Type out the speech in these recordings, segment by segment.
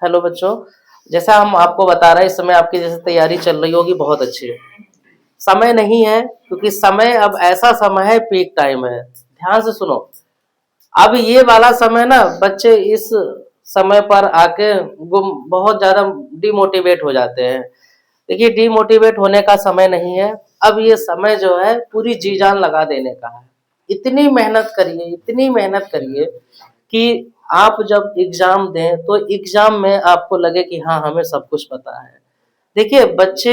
Hello बच्चों, जैसा हम आपको बता रहे हैं इस समय आपकी जैसे तैयारी चल रही होगी बहुत अच्छी है। समय नहीं है क्योंकि समय अब ऐसा समय है, पीक टाइम है। ध्यान से सुनो। अब ये वाला समय ना बच्चे इस समय पर आके गुम बहुत ज्यादा डिमोटिवेट हो जाते हैं। देखिए, डिमोटिवेट होने का समय नहीं है। अब ये समय जो है पूरी जी जान लगा देने का है। इतनी मेहनत करिए, इतनी मेहनत करिए कि आप जब एग्जाम दें तो एग्जाम में आपको लगे कि हाँ, हमें सब कुछ पता है। देखिए, बच्चे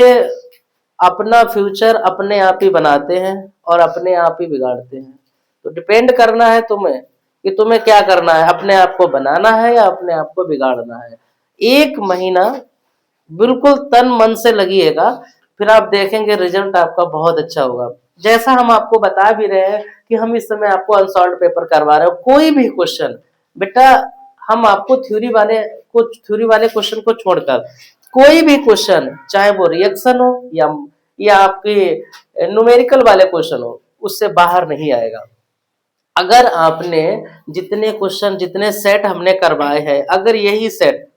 अपना फ्यूचर अपने आप ही बनाते हैं और अपने आप ही बिगाड़ते हैं। तो डिपेंड करना है तुम्हें कि तुम्हें क्या करना है, अपने आप को बनाना है या अपने आप को बिगाड़ना है। 1 महीना बिल्कुल तन मन से लगिएगा, फिर आप देखेंगे रिजल्ट आपका बहुत अच्छा होगा। जैसा हम आपको बता भी रहे हैं कि हम इस समय आपको अनसॉल्व पेपर करवा रहे हो, कोई भी क्वेश्चन बेटा, हम आपको थ्योरी वाले क्वेश्चन को छोड़कर कोई भी क्वेश्चन, चाहे वो रिएक्शन हो या आपके न्यूमेरिकल वाले क्वेश्चन हो, उससे बाहर नहीं आएगा। अगर आपने जितने क्वेश्चन, जितने सेट हमने करवाए हैं, अगर यही सेट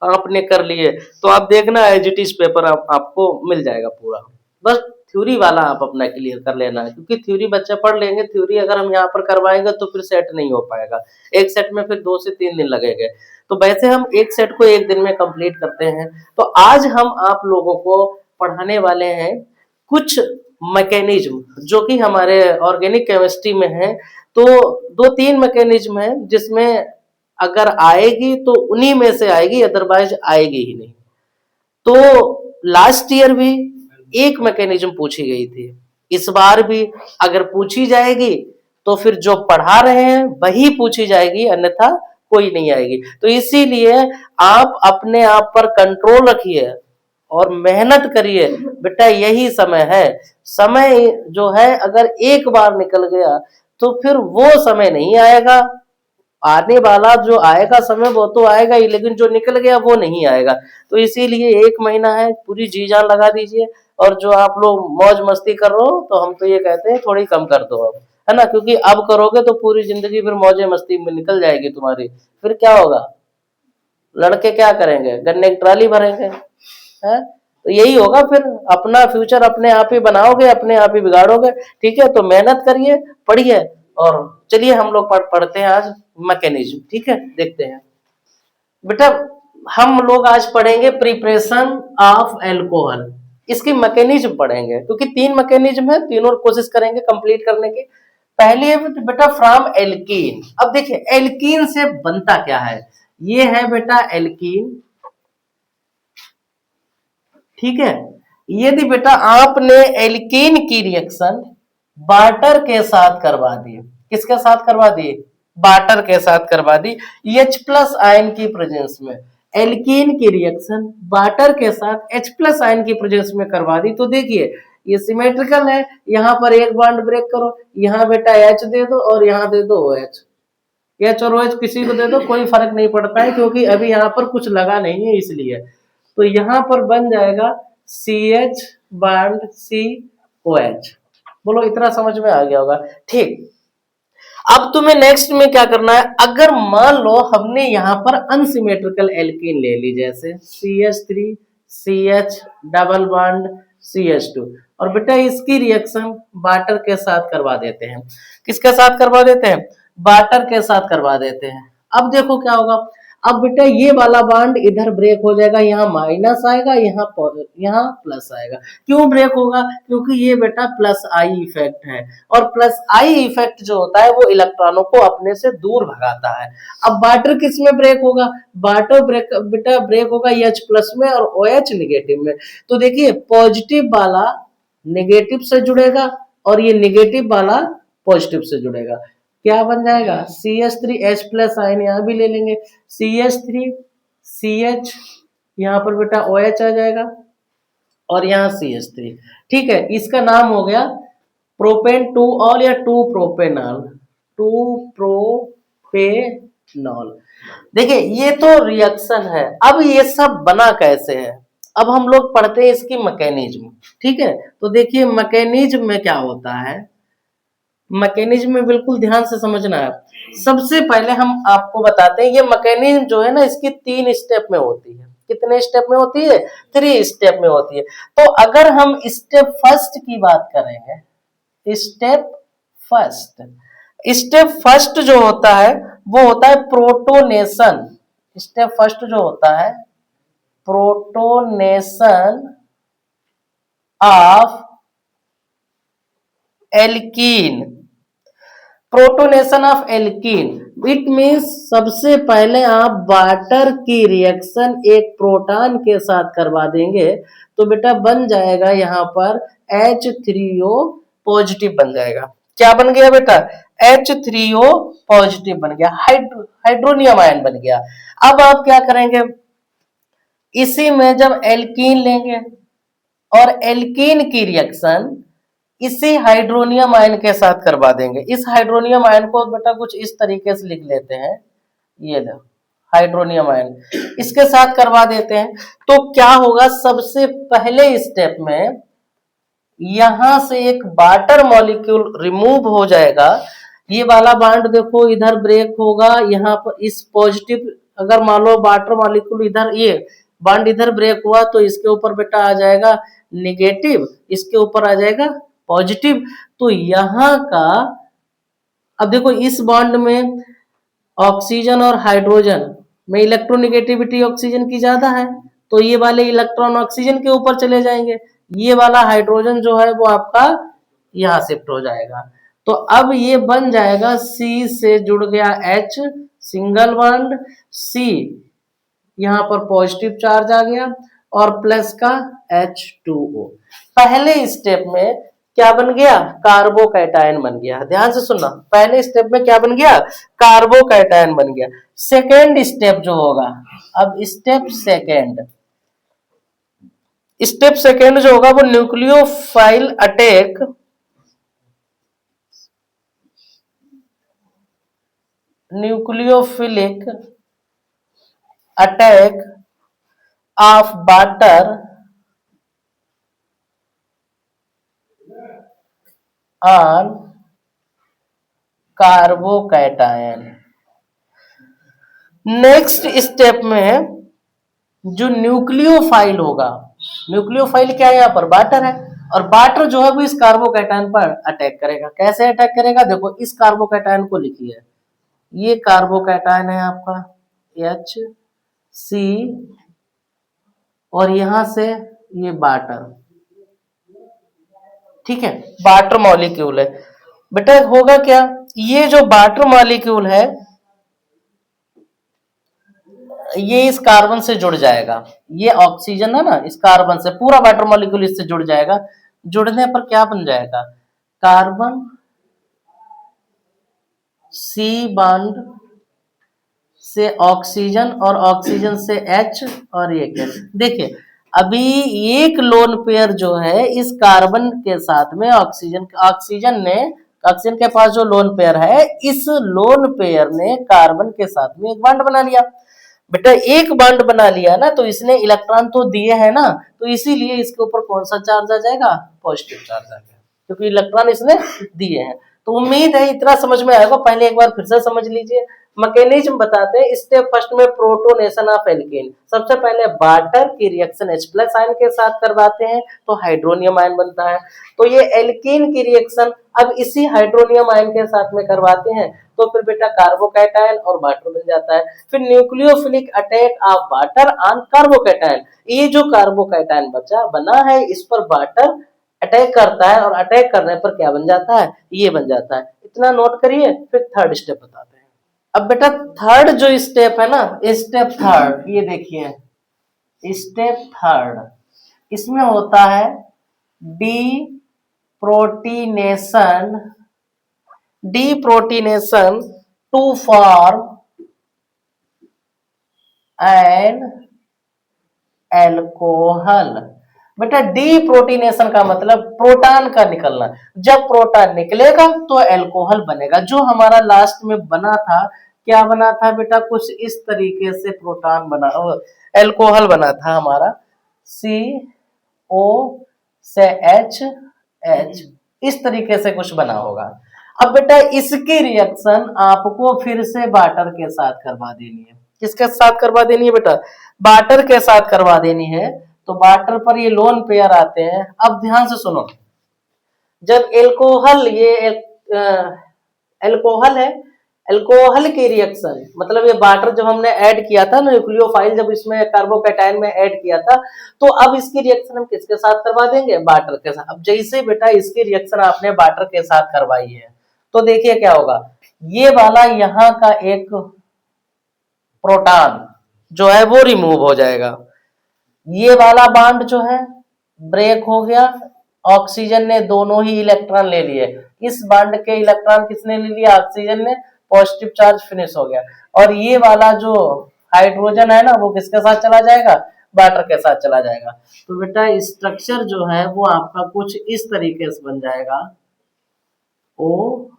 आपने कर लिए तो आप देखना एज इट इज पेपर आपको मिल जाएगा पूरा। बस थ्योरी वाला आप अपना क्लियर कर लेना है, क्योंकि थ्योरी बच्चे पढ़ लेंगे। थ्योरी अगर हम यहाँ पर करवाएंगे तो फिर सेट नहीं हो पाएगा। एक सेट में फिर 2 से 3 दिन लगेंगे। तो वैसे हम एक सेट को एक दिन में कंप्लीट करते हैं। तो आज हम आप लोगों को पढ़ाने वाले हैं कुछ मैकेनिज्म जो कि हमारे ऑर्गेनिक केमिस्ट्री में है। तो 2-3 मैकेनिज्म है जिसमें अगर आएगी तो उन्हीं में से आएगी, अदरवाइज आएगी ही नहीं। तो लास्ट ईयर भी एक मैकेनिज्म पूछी गई थी, इस बार भी अगर पूछी जाएगी तो फिर जो पढ़ा रहे हैं वही पूछी जाएगी, अन्यथा कोई नहीं आएगी। तो इसीलिए आप अपने आप पर कंट्रोल रखिए और मेहनत करिए बेटा, यही समय है। समय जो है अगर एक बार निकल गया तो फिर वो समय नहीं आएगा। आने वाला जो आएगा समय वो तो आएगा ही, लेकिन जो निकल गया वो नहीं आएगा। तो इसीलिए 1 महीना है, पूरी जी जान लगा दीजिए। और जो आप लोग मौज मस्ती कर रहे हो तो हम तो ये कहते हैं थोड़ी कम कर दो अब, है ना, क्योंकि अब करोगे तो पूरी जिंदगी फिर मौजे मस्ती में निकल जाएगी तुम्हारी। फिर क्या होगा, लड़के क्या करेंगे, गन्ने की ट्राली भरेंगे, है। तो यही होगा फिर, अपना फ्यूचर अपने आप ही बनाओगे, अपने आप ही बिगाड़ोगे। ठीक है, तो मेहनत करिए, पढ़िए। और चलिए हम लोग पढ़ते हैं आज मैकेनिज्म। ठीक है, देखते हैं बेटा। हम लोग आज पढ़ेंगे प्रिपरेशन ऑफ एल्कोहल। इसकी मैकेनिज्म पढ़ेंगे क्योंकि 3 मैकेनिज्म है, तीनों कोशिश करेंगे कंप्लीट करने की। पहली है बेटा फ्रॉम एल्कीन। अब देखिए एल्कीन से बनता क्या है। ये है बेटा एल्कीन। ठीक है, यदि बेटा आपने एल्कीन की रिएक्शन वाटर के साथ करवा दी, किसके साथ करवा दी, वाटर के साथ करवा दी, H प्लस आयन की प्रेजेंस में, एल्कीन की रिएक्शन वाटर के साथ H प्लस आयन की प्रेजेंस में करवा दी, तो देखिए ये सिमेट्रिकल है। यहाँ पर एक बॉन्ड ब्रेक करो, यहाँ बेटा H दे दो और यहाँ दे दो OH। H और OH किसी को दे दो, कोई फर्क नहीं पड़ता है, क्योंकि अभी यहाँ पर कुछ लगा नहीं है इसलिए। तो यहाँ पर बन जाएगा CH बॉन्ड COH। बोलो इतना समझ में आ गया होगा। ठीक, अब तुम्हें नेक्स्ट में क्या करना है, अगर मान लो हमने यहाँ पर अनसिमेट्रिकल एल्कीन ले ली, जैसे CH3 CH double bond CH2, और बेटा इसकी रिएक्शन वाटर के साथ करवा देते हैं। किसके साथ करवा देते हैं, वाटर के साथ करवा देते हैं। अब देखो क्या होगा, अब बेटा ये वाला बॉन्ड इधर ब्रेक हो जाएगा, यहाँ माइनस आएगा, यहाँ प्लस आएगा। क्यों ब्रेक होगा, क्योंकि ये बेटा प्लस आई इफेक्ट है, और प्लस आई इफेक्ट जो होता है वो इलेक्ट्रॉनों को अपने से दूर भगाता है। अब वाटर किस में ब्रेक होगा, वाटर ब्रेक बेटा ब्रेक होगा H प्लस में और OH निगेटिव में। तो देखिए पॉजिटिव वाला नेगेटिव से जुड़ेगा और ये नेगेटिव वाला पॉजिटिव से जुड़ेगा। क्या बन जाएगा, CH3H प्लस आयन यहाँ भी ले लेंगे, CH3 CH, यहाँ पर बेटा OH आ जाएगा और यहाँ CH3। ठीक है, इसका नाम हो गया प्रोपेन 2 ऑल या 2 प्रोपेनॉल, 2 प्रोपेनॉल। देखिए ये तो रिएक्शन है। अब ये सब बना कैसे है, अब हम लोग पढ़ते हैं इसकी मैकेनिज्म। ठीक है, तो देखिए मैकेनिज्म में क्या होता है, मैकेनिज्म में बिल्कुल ध्यान से समझना है। सबसे पहले हम आपको बताते हैं, ये मैकेनिज्म जो है ना, इसकी 3 स्टेप में होती है। कितने स्टेप में होती है? 3 स्टेप में होती है। तो अगर हम स्टेप फर्स्ट की बात करेंगे, स्टेप फर्स्ट, स्टेप फर्स्ट जो होता है वो होता है प्रोटोनेशन। स्टेप फर्स्ट जो होता है protonation of alkene. Protonation of alkene it means सबसे पहले आप वाटर की रिएक्शन एक प्रोटॉन के साथ करवा देंगे तो बेटा बन जाएगा यहाँ पर H3O पॉजिटिव बन जाएगा। क्या बन गया बेटा? H3O पॉजिटिव बन गया, हाइड्रोनियम आयन बन गया। अब आप क्या करेंगे, इसी में जब एल्कीन लेंगे और एल्कीन की रिएक्शन इसी हाइड्रोनियम आयन के साथ करवा देंगे। इस हाइड्रोनियम आयन को बेटा कुछ इस तरीके से लिख लेते हैं, ये लो हाइड्रोनियम आयन, इसके साथ करवा देते हैं। तो क्या होगा, सबसे पहले स्टेप में यहां से एक वाटर मॉलिक्यूल रिमूव हो जाएगा। ये वाला बॉन्ड देखो इधर ब्रेक होगा, यहाँ पर इस पॉजिटिव, अगर मान लो वाटर मॉलिक्यूल इधर, ये बॉन्ड इधर ब्रेक हुआ तो इसके ऊपर बेटा आ जाएगा निगेटिव, इसके ऊपर आ जाएगा पॉजिटिव। तो यहाँ का, अब देखो इस बॉन्ड में ऑक्सीजन और हाइड्रोजन में इलेक्ट्रोनिगेटिविटी ऑक्सीजन की ज्यादा है, तो ये वाले इलेक्ट्रॉन ऑक्सीजन के ऊपर चले जाएंगे, ये वाला हाइड्रोजन जो है वो आपका यहाँ शिफ्ट हो जाएगा। तो अब ये बन जाएगा C से जुड़ गया H सिंगल बॉन्ड, C यहाँ पर पॉजिटिव चार्ज आ गया और प्लस का H2O। पहले स्टेप में क्या बन गया? कार्बोकैटायन बन गया। ध्यान से सुनना, पहले स्टेप में क्या बन गया? कार्बोकैटायन बन गया। सेकेंड स्टेप जो होगा, अब स्टेप सेकेंड, स्टेप सेकेंड जो होगा वो nucleophile attack, nucleophilic attack of water on carbocation. Next step में जो न्यूक्लियोफाइल होगा, न्यूक्लियोफाइल क्या है? यहाँ पर वाटर है, और वाटर जो है वो इस कार्बोकैटायन पर अटैक करेगा। कैसे अटैक करेगा? देखो इस कार्बोकैटायन को लिखिए, ये कार्बोकैटायन है आपका HC, और यहां से ये वाटर, ठीक है, वाटर मॉलिक्यूल है। बेटा होगा क्या, ये जो वाटर मॉलिक्यूल है ये इस कार्बन से जुड़ जाएगा, ये ऑक्सीजन है ना, इस कार्बन से पूरा वाटर मॉलिक्यूल इससे जुड़ जाएगा। जुड़ने पर क्या बन जाएगा? कार्बन C बॉन्ड से ऑक्सीजन, और ऑक्सीजन से H, और ये क्या, देखिए अभी एक लोन पेयर जो है इस कार्बन के साथ में ऑक्सीजन, ऑक्सीजन के पास जो लोन पेयर है, इस लोन पेयर ने कार्बन के साथ में एक बॉन्ड बना लिया। बेटा एक बॉन्ड बना लिया ना, तो इसने इलेक्ट्रॉन तो दिए हैं ना, तो इसीलिए इसके ऊपर कौन सा चार्ज आ जाएगा? पॉजिटिव चार्ज आ गया, क्योंकि इलेक्ट्रॉन इसने दिए हैं। तो उम्मीद है इतना समझ में आएगा। पहले एक बार फिर से समझ लीजिए, मैकेनिज्म बताते हैं। स्टेप फर्स्ट में प्रोटोनेशन ऑफ एल्केन, सबसे पहले वाटर की रिएक्शन H प्लस आयन के साथ करवाते हैं तो हाइड्रोनियम आयन बनता है। तो ये एल्केन की रिएक्शन अब इसी हाइड्रोनियम आयन के साथ में करवाते हैं तो फिर बेटा कार्बोकैटायन और वाटर बन जाता है। फिर nucleophilic attack of water on carbocation, ये जो कार्बोकैटायन बना है इस पर वाटर अटैक करता है, और अटैक करने पर क्या बन जाता है? ये बन जाता है। इतना नोट करिए, फिर थर्ड स्टेप बताते हैं। अब बेटा थर्ड जो स्टेप है ना, स्टेप थर्ड, ये देखिए स्टेप थर्ड, इसमें होता है deprotonation, to form an alcohol. बेटा डी प्रोटीनेशन का मतलब प्रोटॉन का निकलना। जब प्रोटॉन निकलेगा तो एल्कोहल बनेगा। जो हमारा लास्ट में बना था, क्या बना था बेटा? कुछ इस तरीके से प्रोटॉन बना, एल्कोहल बना था हमारा, CO से H, इस तरीके से कुछ बना होगा। अब बेटा इसकी रिएक्शन आपको फिर से वाटर के साथ करवा देनी है। किसके साथ करवा देनी है बेटा? वाटर के साथ करवा देनी है। तो वाटर पर ये लोन पेयर आते हैं। अब ध्यान से सुनो, जब एल्कोहल एल्कोहल है, एल्कोहल की रिएक्शन मतलब ये वाटर जब हमने ऐड किया था ना, न्यूक्लियोफाइल जब इसमें कार्बोकैटायन में ऐड किया था, तो अब इसकी रिएक्शन हम किसके साथ करवा देंगे? वाटर के साथ। अब जैसे बेटा इसकी रिएक्शन आपने वाटर के साथ करवाई है, तो देखिए क्या होगा, ये वाला यहाँ का एक प्रोटॉन जो है वो रिमूव हो जाएगा, ये वाला बॉन्ड जो है ब्रेक हो गया, ऑक्सीजन ने दोनों ही इलेक्ट्रॉन ले लिए, इस बॉन्ड के इलेक्ट्रॉन किसने ले लिया? ऑक्सीजन ने, पॉजिटिव चार्ज फिनिश हो गया। और ये वाला जो हाइड्रोजन है ना, वो किसके साथ चला जाएगा? वाटर के साथ चला जाएगा। तो बेटा स्ट्रक्चर जो है वो आपका कुछ इस तरीके से बन जाएगा, OH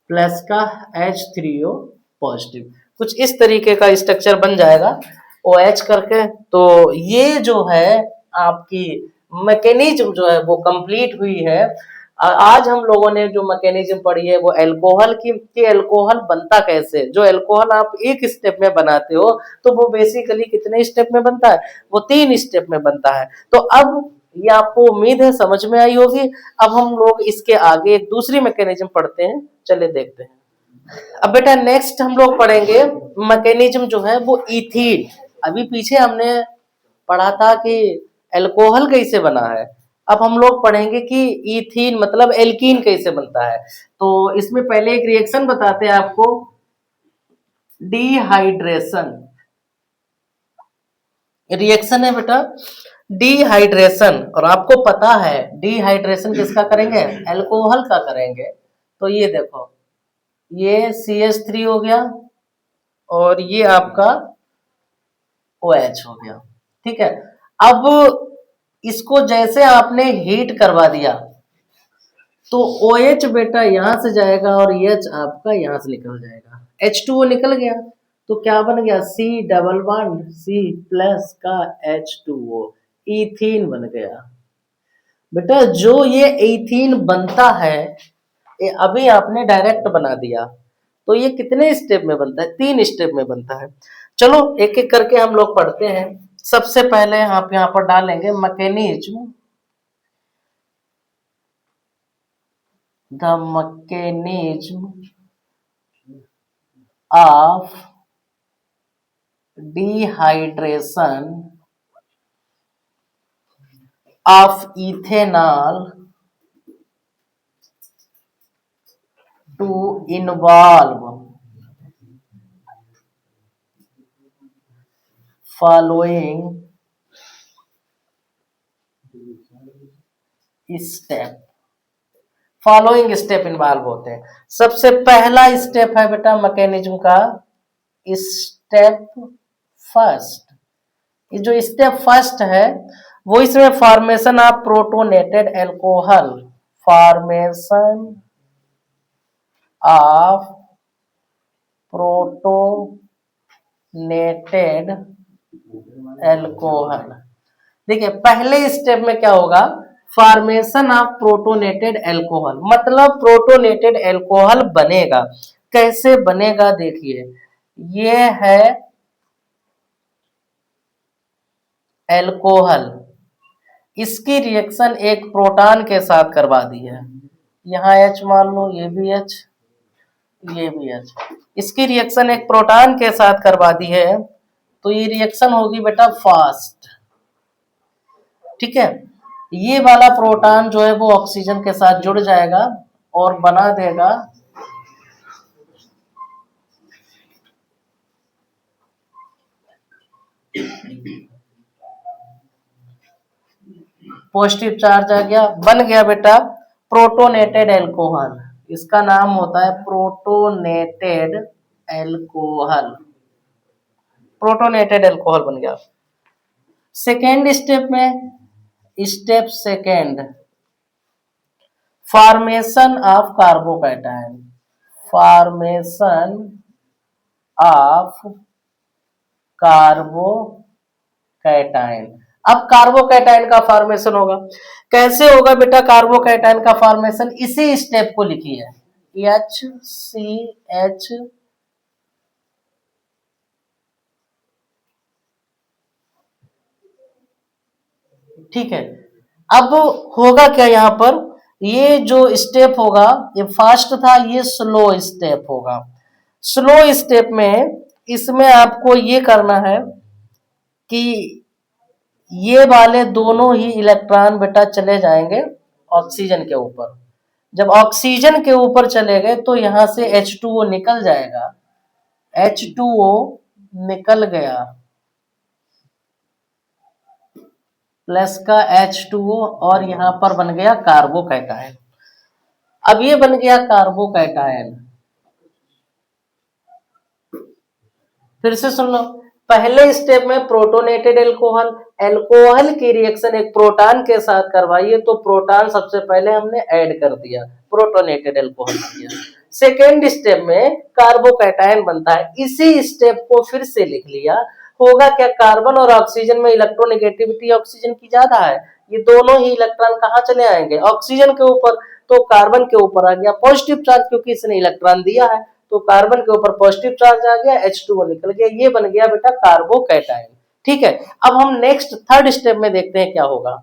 प्लस का H3O पॉजिटिव, कुछ इस तरीके का स्ट्रक्चर बन जाएगा OH करके। तो ये जो है आपकी मैकेनिज्म जो है वो कंप्लीट हुई है। आज हम लोगों ने जो मैकेनिज्म पढ़ी है वो अल्कोहल की, कि अल्कोहल बनता कैसे। जो अल्कोहल आप एक स्टेप में बनाते हो तो वो बेसिकली कितने स्टेप में बनता है? वो 3 स्टेप में बनता है। तो अब ये आपको उम्मीद है समझ में आई होगी। अब हम लोग इसके आगे एक दूसरी मैकेनिज्म पढ़ते हैं, चलिए देखते हैं। अब बेटा नेक्स्ट हम लोग पढ़ेंगे मैकेनिज्म जो है वो इथीन। अभी पीछे हमने पढ़ा था कि अल्कोहल कैसे बना है, अब हम लोग पढ़ेंगे कि इथीन मतलब एल्कीन कैसे बनता है। तो इसमें पहले एक रिएक्शन बताते हैं आपको, डिहाइड्रेशन रिएक्शन है बेटा, डिहाइड्रेशन। और आपको पता है डिहाइड्रेशन किसका करेंगे? अल्कोहल का करेंगे। तो ये देखो, ये CH3 हो गया और ये आपका OH हो गया, ठीक है। अब इसको जैसे आपने हीट करवा दिया तो OH बेटा यहां से जाएगा और H आपका यहां से निकल जाएगा, H2O निकल गया। तो क्या बन गया? C double bond C plus का H2O, इथीन बन गया। बेटा जो ये इथीन बनता है, ये अभी आपने डायरेक्ट बना दिया, तो ये कितने स्टेप में बनता है? 3 स्टेप में बनता है। चलो एक एक करके हम लोग पढ़ते हैं। सबसे पहले आप यहाँ पर डालेंगे mechanism, the mechanism of dehydration of ethanol to involve following step. Following step involve होते हैं। सबसे पहला स्टेप है बेटा मैकेनिज्म का स्टेप फर्स्ट। ये जो स्टेप फर्स्ट है वो इसमें formation of protonated alcohol, formation of protonated alcohol. देखिए पहले स्टेप में क्या होगा, फॉर्मेशन ऑफ प्रोटोनेटेड एल्कोहल, मतलब प्रोटोनेटेड एल्कोहल बनेगा। कैसे बनेगा? देखिए ये है एल्कोहल, इसकी रिएक्शन एक प्रोटॉन के साथ करवा दी है, यहाँ H मान लो, ये भी H, ये भी H, इसकी रिएक्शन एक प्रोटॉन के साथ करवा दी है। तो ये रिएक्शन होगी बेटा फास्ट, ठीक है। ये वाला प्रोटॉन जो है वो ऑक्सीजन के साथ जुड़ जाएगा और बना देगा पॉजिटिव चार्ज आ गया, बन गया बेटा प्रोटोनेटेड एल्कोहल। इसका नाम होता है प्रोटोनेटेड एल्कोहल, प्रोटोनेटेड एल्कोहल बन गया। सेकेंड स्टेप में, step second, formation of carbocation, formation of carbocation. अब कार्बोकैटायन का फॉर्मेशन होगा। कैसे होगा बेटा कार्बोकैटायन का फॉर्मेशन? इसी स्टेप को लिखिए, HCH ठीक है। अब होगा क्या यहाँ पर, ये जो स्टेप होगा ये फास्ट था, ये स्लो स्टेप होगा। स्लो स्टेप में इसमें आपको ये करना है कि ये वाले दोनों ही इलेक्ट्रॉन बेटा चले जाएंगे ऑक्सीजन के ऊपर। जब ऑक्सीजन के ऊपर चले गए तो यहां से H2O निकल जाएगा, H2O निकल गया, प्लस का H2O और यहां पर बन गया कार्बोकैटायन। अब ये बन गया कार्बोकैटायन। फिर से सुन लो, पहले स्टेप में प्रोटोनेटेड एल्कोहल, एल्कोहल की रिएक्शन एक प्रोटॉन के साथ करवाइए तो प्रोटॉन सबसे पहले हमने ऐड कर दिया, प्रोटोनेटेड एल्कोहल बन गया। सेकेंड स्टेप में कार्बोकैटायन बनता है, इसी स्टेप को फिर से लिख लिया। होगा क्या, कार्बन और ऑक्सीजन में इलेक्ट्रोनेगेटिविटी ऑक्सीजन की ज्यादा है, ये दोनों ही इलेक्ट्रॉन कहाँ चले आएंगे, ऑक्सीजन के ऊपर। तो कार्बन के ऊपर आ गया पॉजिटिव चार्ज क्योंकि इसने इलेक्ट्रॉन दिया है, तो कार्बन के ऊपर पॉजिटिव चार्ज आ गया, H2O निकल गया, ये बन गया बेटा कार्बोकैटायन। ठीक है, अब हम नेक्स्ट थर्ड स्टेप में देखते हैं क्या होगा।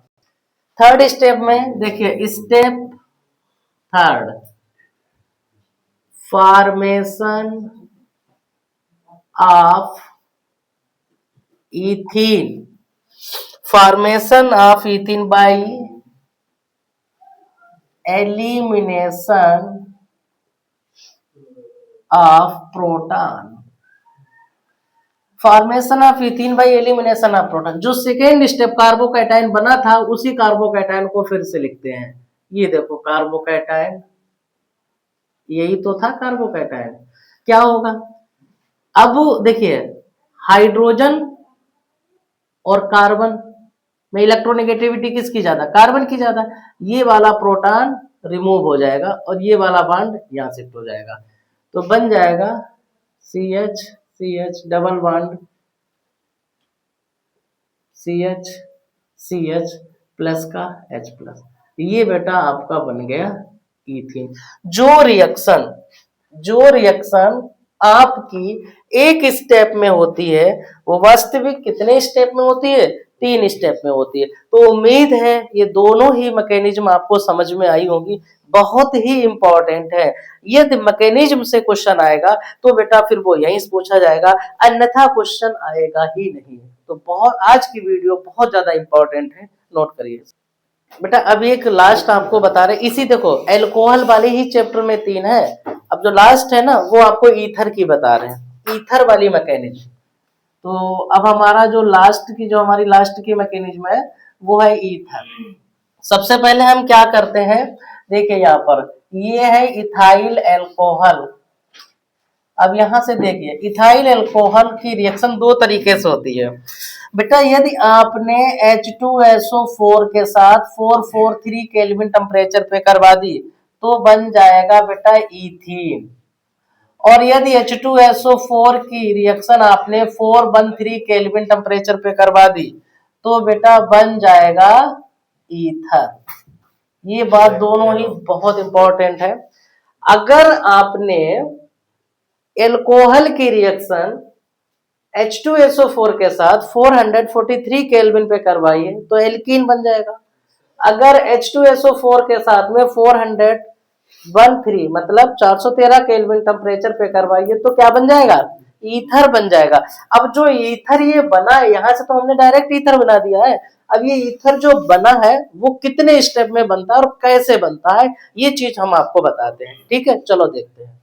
थर्ड स्टेप में देखिए, step third, formation of ethene, formation of ethene by elimination of proton, formation of ethene by elimination of proton. जो सेकेंड स्टेप कार्बोकैटायन बना था उसी कार्बोकैटायन को फिर से लिखते हैं। ये देखो कार्बोकैटायन, यही तो था कार्बोकैटायन। क्या होगा, अब देखिए हाइड्रोजन और कार्बन में इलेक्ट्रोनेगेटिविटी किसकी ज्यादा, कार्बन की ज्यादा। ये वाला प्रोटॉन रिमूव हो जाएगा और ये वाला बॉन्ड यहां शिफ्ट हो जाएगा, तो बन जाएगा CH CH double bond CH CH plus का H प्लस। ये बेटा आपका बन गया इथीन। जो रिएक्शन आपकी एक स्टेप में होती है वो वास्तविक कितने स्टेप में होती है, 3 स्टेप में होती है। तो उम्मीद है ये दोनों ही मैकेनिज्म आपको समझ में आई होगी, बहुत ही इंपॉर्टेंट है। यदि मैकेनिज्म से क्वेश्चन आएगा तो बेटा फिर वो यहीं से पूछा जाएगा, अन्यथा क्वेश्चन आएगा ही नहीं। तो बहुत आज की वीडियो बहुत ज्यादा इंपॉर्टेंट है, नोट करिए बेटा। अब एक लास्ट आपको बता रहे, इसी देखो एल्कोहल वाले ही चैप्टर में 3 है, अब जो लास्ट है ना वो आपको ईथर की बता रहे हैं, ईथर वाली मैकेनिज्म। तो अब हमारा जो हमारी लास्ट की मैकेनिज्म है वो है ईथर। सबसे पहले हम क्या करते हैं, देखिए यहाँ पर ये है इथाइल एल्कोहल। अब यहां से देखिए इथाइल एल्कोहल की रिएक्शन 2 तरीके से होती है बेटा। यदि आपने H2SO4 के साथ 443 केल्विन टेम्परेचर पे करवा दी तो बन जाएगा बेटा इथीन। और यदि H2SO4 की रिएक्शन आपने 413 केल्विन टेम्परेचर पे करवा दी तो बेटा बन जाएगा ईथर। ये बात दोनों ही बहुत इंपॉर्टेंट है। अगर आपने एल्कोहल की रिएक्शन H2SO4 के साथ 443 केल्विन पे करवाइए तो एल्कीन बन जाएगा। अगर H2SO4 के साथ में 413 मतलब 413 केल्विन टेम्परेचर पे करवाइए तो क्या बन जाएगा, ईथर बन जाएगा। अब जो ईथर ये बना है, यहां से तो हमने डायरेक्ट ईथर बना दिया है। अब ये ईथर जो बना है वो कितने स्टेप में बनता है और कैसे बनता है ये चीज हम आपको बताते हैं। ठीक है, चलो देखते हैं।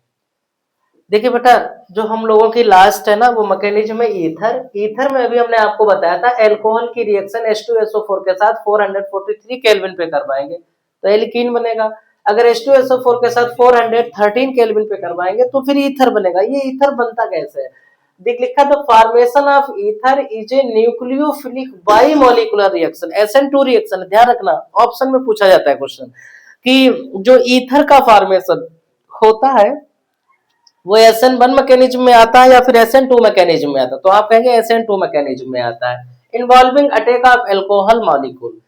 देखिए बेटा जो हम लोगों की लास्ट है ना वो मैकेनिज्म है ईथर। ईथर में अभी हमने आपको बताया था एल्कोहल की रिएक्शन H2SO4 के साथ 443 केल्विन पे करवाएंगे तो एल्कीन बनेगा। अगर H2SO4 के साथ 413 केल्विन पे करवाएंगे तो फिर ईथर बनेगा। ये ईथर बनता कैसे है, देख लिखा the formation of ether is a nucleophilic bimolecular reaction, SN2 reaction. ध्यान रखना ऑप्शन में पूछा जाता है क्वेश्चन कि जो ईथर का फॉर्मेशन होता है वो SN1 मैकेनिज्म में आता है या फिर SN2 मैकेनिज्म में आता है, तो आप कहेंगे SN2 मैकेनिज्म में आता है। Involving attack of alcohol molecule.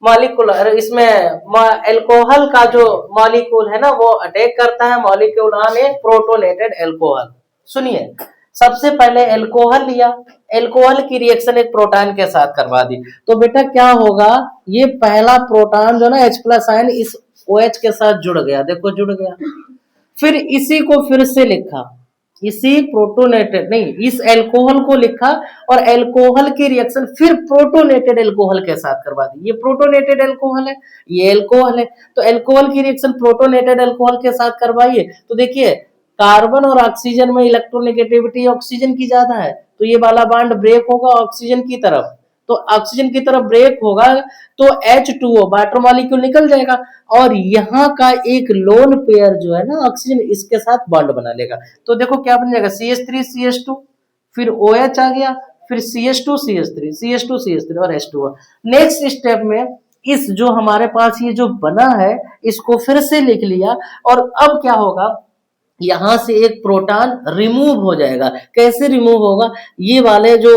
Molecular, इसमें एल्कोहल का जो मॉलिक्यूल है ना वो अटैक करता है molecule on A protonated alcohol. सुनिए, सबसे पहले एल्कोहल लिया, एल्कोहल की रिएक्शन एक प्रोटॉन के साथ करवा दी, तो बेटा क्या होगा, ये पहला प्रोटॉन जो ना H+ आयन इस OH के साथ जुड़ गया, देखो जुड़ गया। फिर इसी को फिर से लिखा, इसी प्रोटोनेटेड नहीं, इस एल्कोहल को लिखा और एल्कोहल की रिएक्शन फिर प्रोटोनेटेड एल्कोहल के साथ करवा दी। ये प्रोटोनेटेड एल्कोहल है, ये एल्कोहल है, तो एल्कोहल की रिएक्शन प्रोटोनेटेड एल्कोहल के साथ करवाइए तो देखिए कार्बन और ऑक्सीजन में इलेक्ट्रोनेगेटिविटी ऑक्सीजन की ज्यादा है, तो ये वाला बॉन्ड ब्रेक होगा ऑक्सीजन की तरफ, तो ऑक्सीजन की तरफ ब्रेक होगा तो H2O वाटर मॉलिक्यूल निकल जाएगा और यहाँ का एक लोन पेयर जो है ना ऑक्सीजन इसके साथ बॉन्ड बना लेगा, तो देखो क्या बन जाएगा CH3 CH2, फिर OH आ गया, फिर CH2 CH3 CH2 CH3 और H2O। नेक्स्ट स्टेप में इस जो हमारे पास ये जो बना है इसको फिर से लिख लिया और अब क्या होगा, यहां से एक प्रोटॉन रिमूव हो जाएगा। कैसे रिमूव होगा, ये वाले जो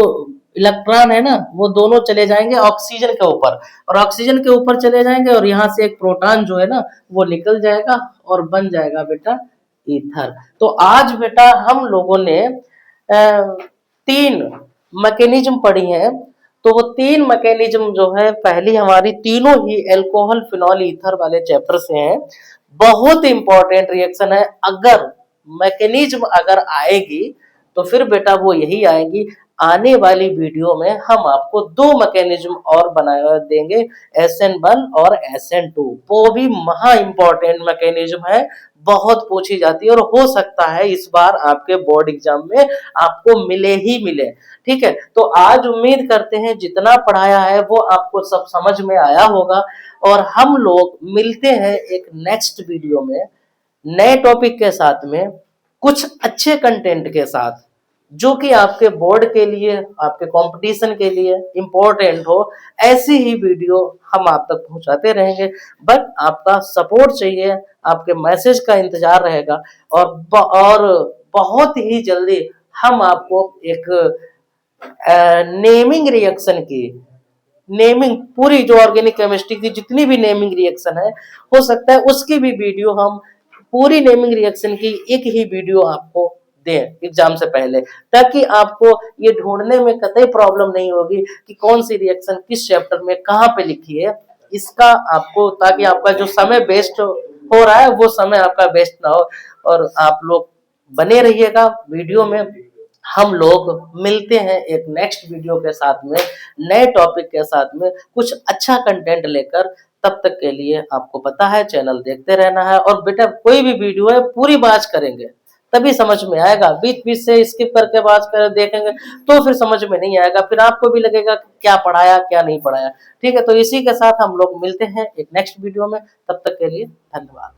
इलेक्ट्रॉन है ना वो दोनों चले जाएंगे ऑक्सीजन के ऊपर और ऑक्सीजन के ऊपर चले जाएंगे और यहाँ से एक प्रोटॉन जो है ना वो निकल जाएगा और बन जाएगा बेटा ईथर। तो आज बेटा हम लोगों ने 3 मैकेनिज्म पढ़ी हैं, तो वो 3 मैकेनिज्म जो है पहली हमारी तीनों ही एल्कोहल फिनॉल ईथर वाले चैप्टर से हैं। बहुत इंपॉर्टेंट रिएक्शन है, अगर मैकेनिज्म अगर आएगी तो फिर बेटा वो यही आएगी। आने वाली वीडियो में हम आपको 2 मैकेनिज्म और बना देंगे, SN1 और SN2, वो भी महा इंपॉर्टेंट मैकेनिज्म है, बहुत पूछी जाती है और हो सकता है इस बार आपके बोर्ड एग्जाम में आपको मिले ही मिले। ठीक है, तो आज उम्मीद करते हैं जितना पढ़ाया है वो आपको सब समझ में आया होगा और हम लोग मिलते हैं एक नेक्स्ट वीडियो में नए टॉपिक के साथ में, कुछ अच्छे कंटेंट के साथ जो कि आपके बोर्ड के लिए आपके कंपटीशन के लिए इम्पोर्टेंट हो। ऐसी ही वीडियो हम आप तक पहुंचाते रहेंगे, बट आपका सपोर्ट चाहिए, आपके मैसेज का इंतजार रहेगा और बहुत ही जल्दी हम आपको एक नेमिंग रिएक्शन की नेमिंग पूरी जो ऑर्गेनिक केमिस्ट्री की जितनी भी नेमिंग रिएक्शन है हो सकता है उसकी भी वीडियो हम पूरी नेमिंग रिएक्शन की एक ही वीडियो आपको दें एग्जाम से पहले, ताकि आपको ये ढूंढने में कतई प्रॉब्लम नहीं होगी कि कौन सी रिएक्शन किस चैप्टर में कहाँ पे लिखी है, इसका आपको, ताकि आपका जो समय वेस्ट हो रहा है वो समय आपका वेस्ट ना हो। और आप लोग बने रहिएगा वीडियो में, हम लोग मिलते हैं एक नेक्स्ट वीडियो के साथ में नए टॉपिक के साथ में कुछ अच्छा कंटेंट लेकर। तब तक के लिए आपको पता है चैनल देखते रहना है और बेटा कोई भी वीडियो है पूरी बात करेंगे तभी समझ में आएगा, बीच बीच से स्किप करके बात कर देखेंगे तो फिर समझ में नहीं आएगा, फिर आपको भी लगेगा क्या पढ़ाया क्या नहीं पढ़ाया। ठीक है, तो इसी के साथ हम लोग मिलते हैं एक नेक्स्ट वीडियो में, तब तक के लिए धन्यवाद।